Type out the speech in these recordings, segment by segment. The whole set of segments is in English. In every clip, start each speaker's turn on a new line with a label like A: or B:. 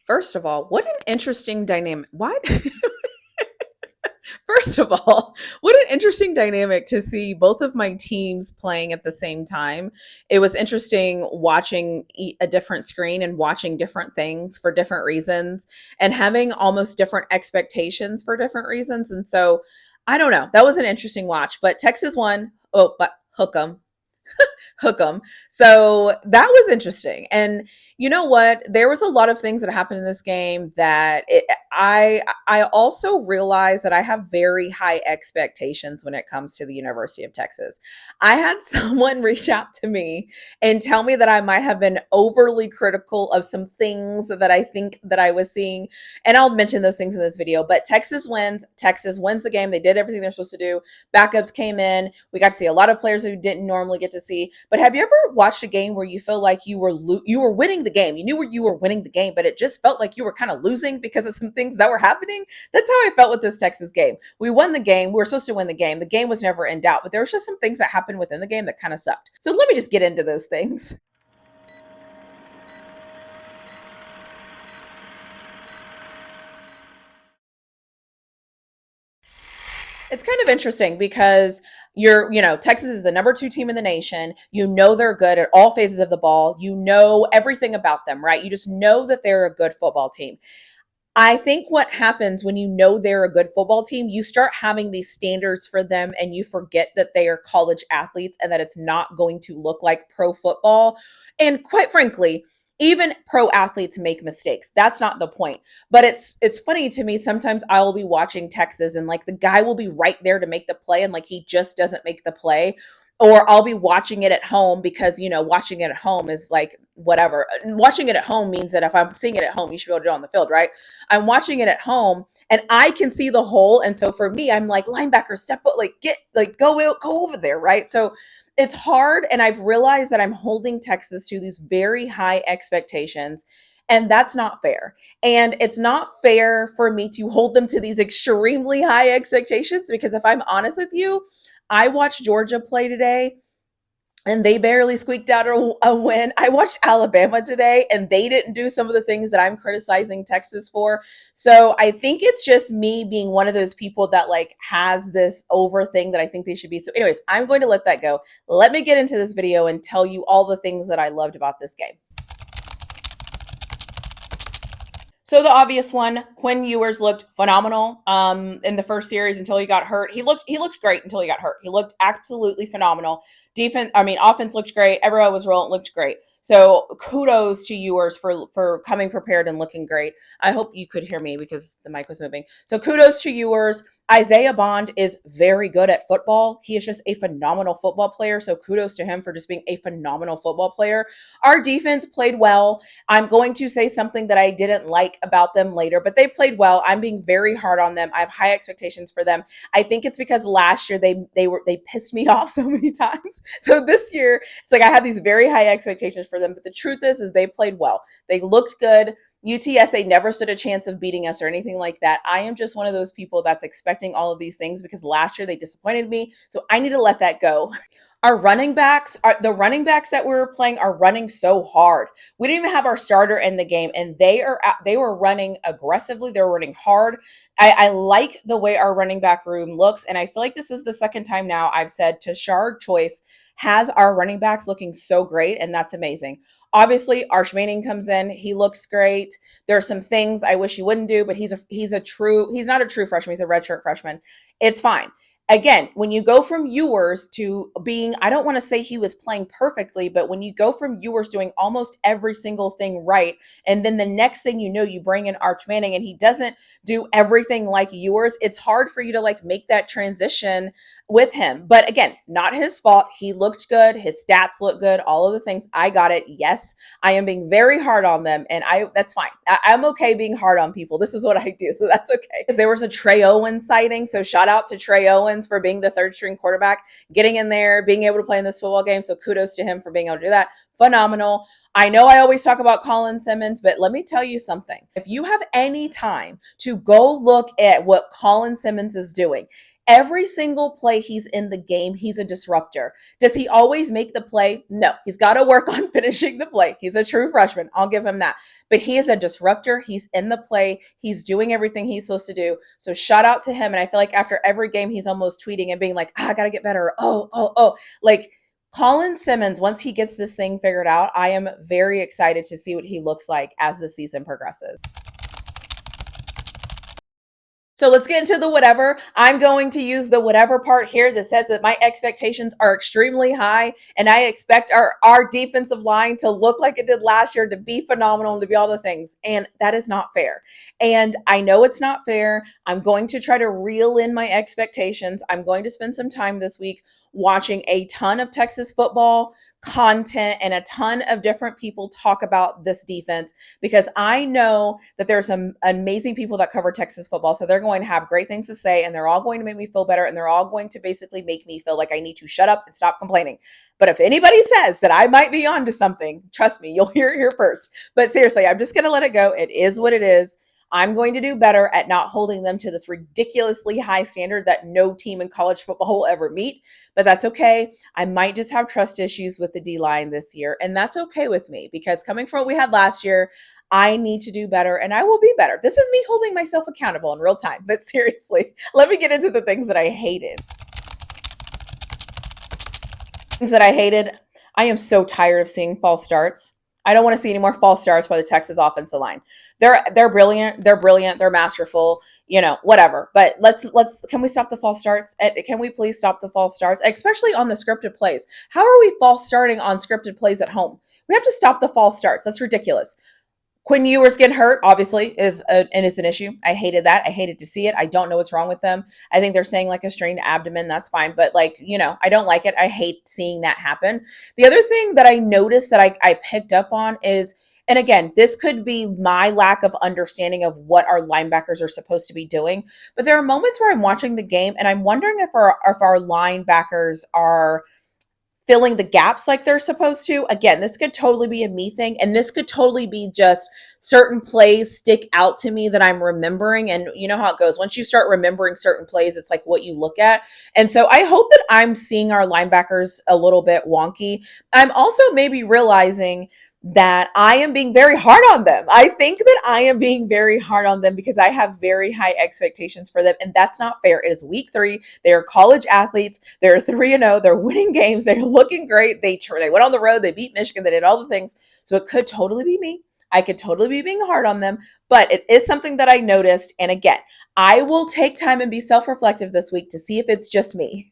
A: First of all, what an interesting dynamic. Why? First of all, what an interesting dynamic to see both of my teams playing at the same time. It was interesting watching a different screen and watching different things for different reasons and having almost different expectations for different reasons. And so I don't know. That was an interesting watch, but Texas won. Oh, but hook 'em. Hook 'em. So that was interesting. And you know what? There was a lot of things that happened in this game that I also realized that I have very high expectations when it comes to the University of Texas. I had someone reach out to me and tell me that I might have been overly critical of some things that I think that I was seeing. And I'll mention those things in this video, but Texas wins. Texas wins the game. They did everything they're supposed to do. Backups came in. We got to see a lot of players who didn't normally get to see. But have you ever watched a game where you feel like you were winning the game? You knew where you were winning the game, but it just felt like you were kind of losing because of some things that were happening. That's how I felt with this Texas game. We won the game. We were supposed to win the game. The game was never in doubt, but there was just some things that happened within the game that kind of sucked. So let me just get into those things. It's kind of interesting because Texas is the number 2 team in the nation. You know they're good at all phases of the ball. You know everything about them, right? You just know that they're a good football team. I think what happens when you know they're a good football team, you start having these standards for them and you forget that they are college athletes and that it's not going to look like pro football. And quite frankly, even pro athletes make mistakes. That's not the point. But it's funny to me, sometimes I will be watching Texas and like the guy will be right there to make the play and like he just doesn't make the play. Or I'll be watching it at home because, watching it at home is like whatever. Watching it at home means that if I'm seeing it at home, you should be able to do it on the field, right? I'm watching it at home and I can see the hole. And so for me, I'm like, linebacker, step up, like get, like go over there, right? So it's hard. And I've realized that I'm holding Texas to these very high expectations. And that's not fair. And it's not fair for me to hold them to these extremely high expectations because if I'm honest with you, I watched Georgia play today and they barely squeaked out a win. I watched Alabama today and they didn't do some of the things that I'm criticizing Texas for. So I think it's just me being one of those people that like has this over thing that I think they should be. So anyways, I'm going to let that go. Let me get into this video and tell you all the things that I loved about this game. So the obvious one, Quinn Ewers looked phenomenal in the first series until he got hurt. He looked great until he got hurt. He looked absolutely phenomenal. Offense looked great. Everyone was rolling, looked great. So kudos to Ewers for coming prepared and looking great. I hope you could hear me because the mic was moving. So kudos to Ewers. Isaiah Bond is very good at football. He is just a phenomenal football player. So kudos to him for just being a phenomenal football player. Our defense played well. I'm going to say something that I didn't like about them later, but they played well. I'm being very hard on them. I have high expectations for them. I think it's because last year they pissed me off so many times. So this year it's like I have these very high expectations for them, but the truth is they played well. They looked good. UTSA never stood a chance of beating us or anything like that. I am just one of those people that's expecting all of these things because last year they disappointed me. So I need to let that go. The running backs that we were playing are running so hard. We didn't even have our starter in the game and they were running aggressively. They were running hard. I like the way our running back room looks. And I feel like this is the second time now I've said Tashard Choice has our running backs looking so great. And that's amazing. Obviously, Arch Manning comes in. He looks great. There are some things I wish he wouldn't do, but he's not a true freshman. He's a redshirt freshman. It's fine. Again, when you go from Ewers to being, I don't want to say he was playing perfectly, but when you go from Ewers doing almost every single thing right, and then the next thing you know, you bring in Arch Manning and he doesn't do everything like Ewers, it's hard for you to like make that transition with him. But again, not his fault. He looked good. His stats look good. All of the things. I got it. Yes, I am being very hard on them. And that's fine. I'm okay being hard on people. This is what I do. So that's okay. Because there was a Trey Owens sighting. So shout out to Trey Owens for being the third string quarterback, getting in there, being able to play in this football game. So kudos to him for being able to do that. Phenomenal. I know I always talk about Colin Simmons, but let me tell you something. If you have any time to go look at what Colin Simmons is doing, Every single play he's in the game, he's a disruptor. Does he always make the play? No. He's got to work on finishing the play. He's a true freshman. I'll give him that. But he is a disruptor. He's in the play. He's doing everything he's supposed to do. So shout out to him. And I feel like after every game, he's almost tweeting and being like, I got to get better. Oh. Like, Colin Simmons, once he gets this thing figured out, I am very excited to see what he looks like as the season progresses. So let's get into the whatever. I'm going to use the whatever part here that says that my expectations are extremely high, and I expect our defensive line to look like it did last year, to be phenomenal, and to be all the things. And that is not fair. And I know it's not fair. I'm going to try to reel in my expectations. I'm going to spend some time this week watching a ton of Texas football content and a ton of different people talk about this defense, because I know that there's some amazing people that cover Texas football. So they're going to have great things to say, and they're all going to make me feel better, and they're all going to basically make me feel like I need to shut up and stop complaining. But if anybody says that I might be onto something, trust me, you'll hear it here first. But seriously, I'm just going to let it go. It is what it is. I'm going to do better at not holding them to this ridiculously high standard that no team in college football will ever meet, but that's okay. I might just have trust issues with the D-line this year, and that's okay with me, because coming from what we had last year, I need to do better, and I will be better. This is me holding myself accountable in real time, but seriously, let me get into the things that I hated. Things that I hated, I am so tired of seeing false starts. I don't want to see any more false starts by the Texas offensive line. They're brilliant. They're brilliant. They're masterful, whatever. But can we stop the false starts? Can we please stop the false starts, especially on the scripted plays? How are we false starting on scripted plays at home? We have to stop the false starts. That's ridiculous. Quinn Ewers getting hurt, obviously, is an issue. I hated that. I hated to see it. I don't know what's wrong with them. I think they're saying like a strained abdomen. That's fine. But I don't like it. I hate seeing that happen. The other thing that I noticed that I picked up on is, and again, this could be my lack of understanding of what our linebackers are supposed to be doing, but there are moments where I'm watching the game and I'm wondering if our linebackers are filling the gaps like they're supposed to. Again, this could totally be a me thing, and this could totally be just certain plays stick out to me that I'm remembering. And you know how it goes. Once you start remembering certain plays, it's like what you look at. And so I hope that I'm seeing our linebackers a little bit wonky. I'm also maybe realizing that I am being very hard on them. I think that I am being very hard on them because I have very high expectations for them, and that's not fair. It is week 3. They are college athletes. They're 3-0. They're winning games. They're looking great. They went on the road. They beat Michigan. They did all the things. So it could totally be me. I could totally be being hard on them, but it is something that I noticed. And again, I will take time and be self-reflective this week to see if it's just me.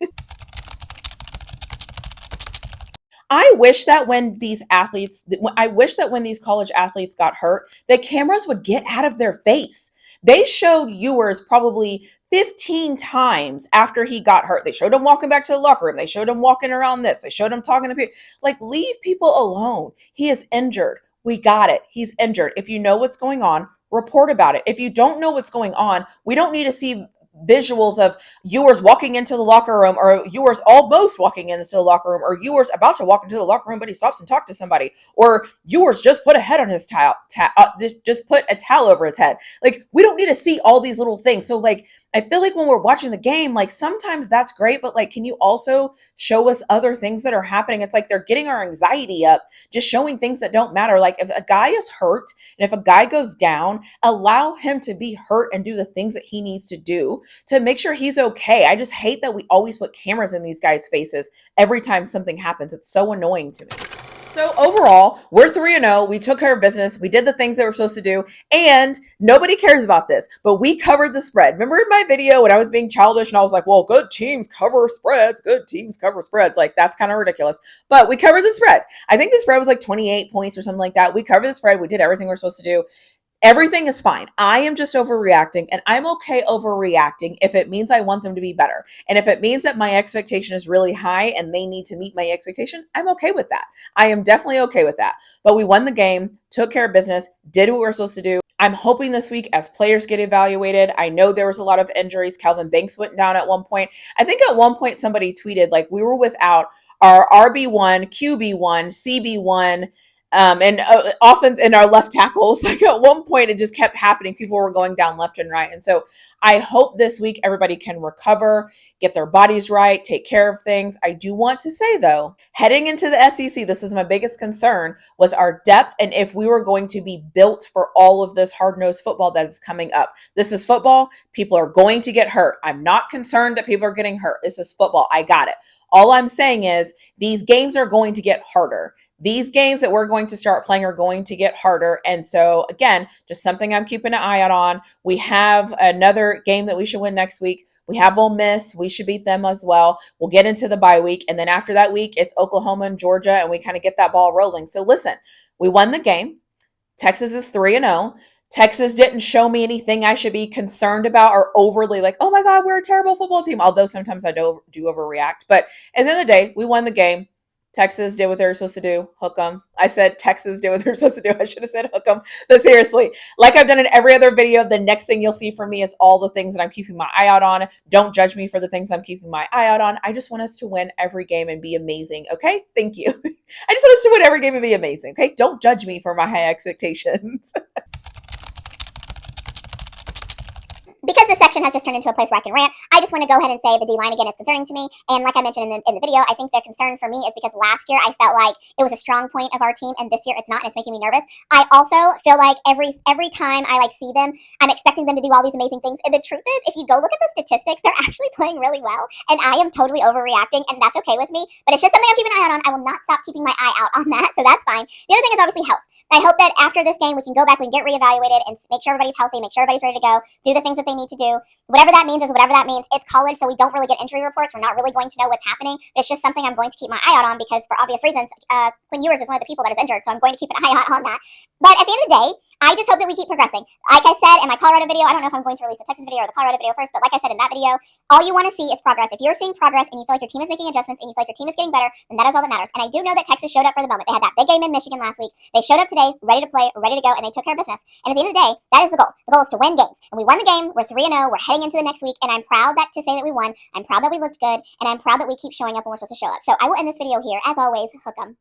A: I wish that when these college athletes got hurt, the cameras would get out of their face. They showed Ewers probably 15 times after he got hurt. They showed him walking back to the locker room. They showed him walking around this. They showed him talking to people. Like, leave people alone. He is injured. We got it. He's injured. If you know what's going on, report about it. If you don't know what's going on, we don't need to see visuals of Ewers walking into the locker room, or Ewers almost walking into the locker room, or Ewers about to walk into the locker room, but he stops and talks to somebody, or Ewers just put a head on his just put a towel over his head. Like, we don't need to see all these little things. So like, I feel like when we're watching the game, like sometimes that's great, but like, can you also show us other things that are happening? It's like they're getting our anxiety up, just showing things that don't matter. Like, if a guy is hurt and if a guy goes down, allow him to be hurt and do the things that he needs to do to make sure he's okay. I just hate that we always put cameras in these guys' faces every time something happens. It's so annoying to me. So overall, we're 3-0. We took care of business. We did the things that we're supposed to do, and nobody cares about this, but we covered the spread. Remember in my video when I was being childish and I was like, well, good teams cover spreads. Good teams cover spreads. Like, that's kind of ridiculous, but we covered the spread. I think the spread was like 28 points or something like that. We covered the spread. We did everything we're supposed to do. Everything is fine. I am just overreacting, and I'm okay overreacting if it means I want them to be better. And if it means that my expectation is really high and they need to meet my expectation, I'm okay with that. I am definitely okay with that. But we won the game, took care of business, did what we were supposed to do. I'm hoping this week as players get evaluated. I know there was a lot of injuries. Calvin Banks went down at one point. I think at one point somebody tweeted, like, we were without our RB1, QB1, CB1, And often in our left tackles, like at one point, it just kept happening. People were going down left and right. And so I hope this week everybody can recover, get their bodies right, take care of things. I do want to say, though, heading into the SEC, this is my biggest concern, was our depth and if we were going to be built for all of this hard-nosed football that is coming up. This is football. People are going to get hurt. I'm not concerned that people are getting hurt. This is football. I got it. All I'm saying is these games are going to get harder. These games that we're going to start playing are going to get harder. And so, again, just something I'm keeping an eye out on. We have another game that we should win next week. We have Ole Miss. We should beat them as well. We'll get into the bye week. And then after that week, it's Oklahoma and Georgia, and we kind of get that ball rolling. So listen, we won the game. Texas is 3-0. Texas didn't show me anything I should be concerned about or overly like, oh my God, we're a terrible football team. Although sometimes I do overreact. But at the end of the day, we won the game. Texas did what they were supposed to do. Hook 'em. I said Texas did what they were supposed to do. I should have said hook 'em. But seriously, like I've done in every other video, the next thing you'll see from me is all the things that I'm keeping my eye out on. Don't judge me for the things I'm keeping my eye out on. I just want us to win every game and be amazing. Okay? Thank you. I just want us to win every game and be amazing. Okay? Don't judge me for my high expectations.
B: Because this section has just turned into a place where I can rant, I just want to go ahead and say the D-line again is concerning to me. And like I mentioned in the video, I think the concern for me is because last year I felt like it was a strong point of our team, and this year it's not, and it's making me nervous. I also feel like every time I see them, I'm expecting them to do all these amazing things. And the truth is, if you go look at the statistics, they're actually playing really well, and I am totally overreacting, and that's okay with me. But it's just something I'm keeping an eye out on. I will not stop keeping my eye out on that, so that's fine. The other thing is obviously health. I hope that after this game we can go back, we can get reevaluated, and make sure everybody's healthy, make sure everybody's ready to go, do the things that they need to do. Whatever that means is whatever that means. It's college, so we don't really get injury reports. We're not really going to know what's happening. But it's just something I'm going to keep my eye out on because, for obvious reasons, Quinn Ewers is one of the people that is injured, so I'm going to keep an eye out on that. But at the end of the day, I just hope that we keep progressing. Like I said in my Colorado video, I don't know if I'm going to release the Texas video or the Colorado video first, but like I said in that video, all you want to see is progress. If you're seeing progress and you feel like your team is making adjustments and you feel like your team is getting better, then that is all that matters. And I do know that Texas showed up for the moment. They had that big game in Michigan last week. They showed up today, ready to play, ready to go, and they took care of business. And at the end of the day, that is the goal. The goal is to win games. And we won the game. We're 3-0. We're heading into the next week, and I'm proud to say that we won. I'm proud that we looked good, and I'm proud that we keep showing up when we're supposed to show up. So I will end this video here. As always, hook 'em.